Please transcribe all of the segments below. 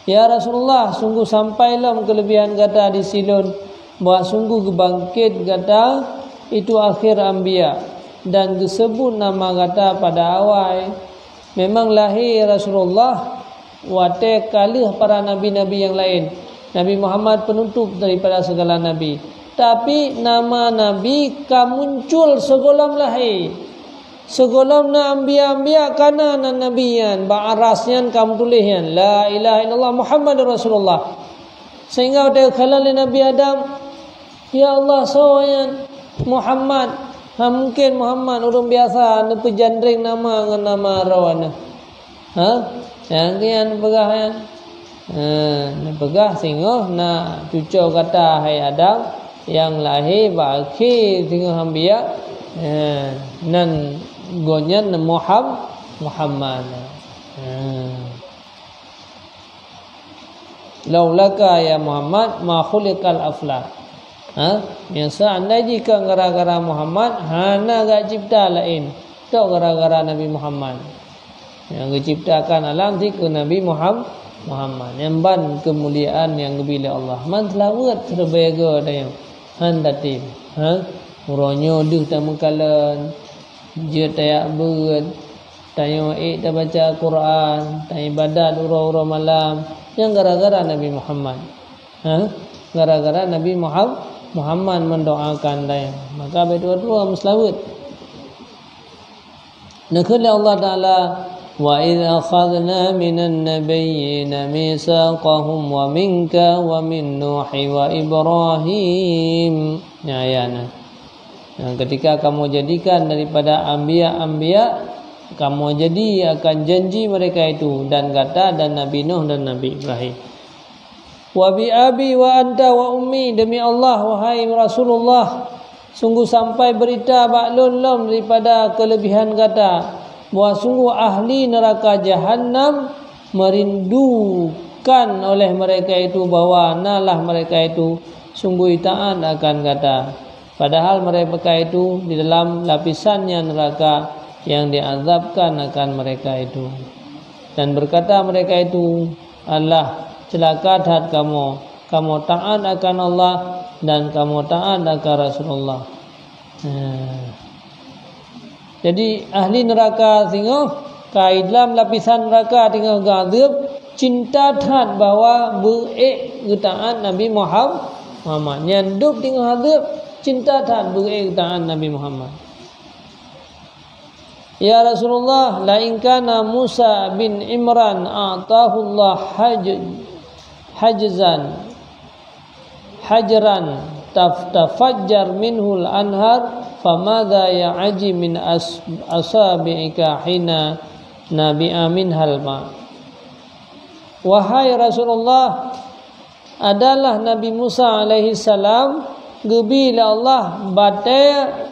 Ya Rasulullah, sungguh sampailah kelebihan kata di silun, bahawa sungguh kebangkit kata itu akhir anbiya, dan disebut nama kata pada awal. Memang lahir Rasulullah wate kalih para nabi-nabi yang lain. Nabi Muhammad penutup daripada segala nabi. Tapi nama nabi muncul sebelum lahir. Sebelum na anbiya kana na nabiyan ba'arasyan kamu tulisyan la ilaha illallah Muhammadur Rasulullah. Sehingga ada khalal Nabi Adam, ya Allah sawayan Muhammad. Mungkin Muhammad orang biasa ne pejandring nama dengan nama rawana. Yang pegah yan. Ne pegah sehingga na cucu kata hai Adam yang lahir baki sehingga anbiya nan gonyan Muhammad. Laulaka ya Muhammad ma khuliqal aflah. Yang seandainya jika gara-gara Muhammad hana gak cipta lain. Tak gara-gara Nabi Muhammad. Yang diciptakan alam itu Nabi Muhammad. Yang ban kemuliaan yang bila Allah. Man selawat terbega dayang. Han datim. Muronyo duh tamakalan. Dia tayak berat, tanya tak baca Quran, tanya ibadat ura-ura malam, yang gara-gara Nabi Muhammad. Gara-gara Nabi Muhammad mendoakan dia. Maka berdua-dua muslawat. Nakala Allah Taala, wa idz akhadna minan nabiyyina mitsaqahum wa minka wa min Nuhi wa Ibrahim. Ayatnya. Ketika kamu jadikan daripada anbiya, kamu jadi akan janji mereka itu, dan kata dan Nabi Nuh dan Nabi Ibrahim. Wa bi abi wa anta wa ummi, demi Allah wahai Rasulullah, sungguh sampai berita baklun daripada kelebihan kata bahawa sungguh ahli neraka jahanam merindukan oleh mereka itu bahawa nalah mereka itu sungguh taat akan kata. Padahal mereka itu di dalam lapisannya neraka yang diazabkan akan mereka itu. Dan berkata mereka itu, Allah celaka hati kamu taat akan Allah dan kamu taat akan Rasulullah. Jadi ahli neraka tengok kai dalam lapisan neraka tengok gazab cinta taat bahawa taat Nabi Muhammad. Nyanduk tengok azab cinta taat berikatan Nabi Muhammad. Ya Rasulullah, la in kana Musa bin Imran a'tahu Allah hajran tafajjar minhul anhar famadha ya'ji min asabi'ika hina nabi'a minhal ma. Wahai Rasulullah, adalah Nabi Musa alaihi salam gebila Allah batai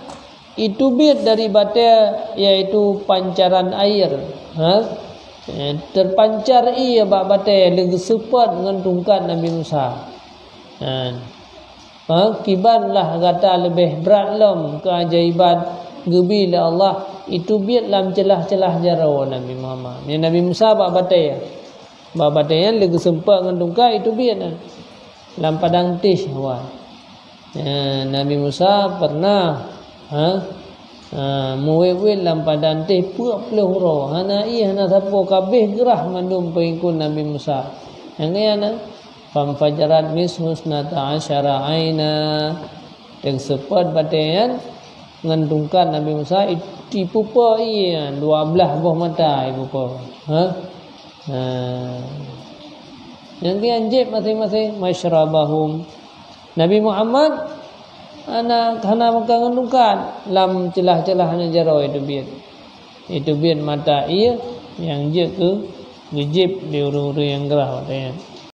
itu bit dari batai yaitu pancaran air. Terpancar ia batai lagi sepat dengan tungkat Nabi Musa. Kibanlah kata lebih berat lam keajaiban gebila Allah itu bit dalam celah-celah jarau Nabi Muhammad. Ni Nabi Musa batai yang lagi sempat dengan tungkat itu bit dalam padang tish awal. Nabi Musa pernah muwil dalam padang teh 40 hurau. Hana sapo kabeh gerah mandum pengikut Nabi Musa. Yang ni fam fajarat husnata asyara aina. Yang sepat batayan ngentungkan Nabi Musa ipupa 12 buah mata ipupa. Yang dia anjib masing-masing masyrabahum. Nabi Muhammad hana mengandungkan lam celah-celahnya jarau itu biar mata ia yang je ke gejib di uru-uru yang gerah katanya.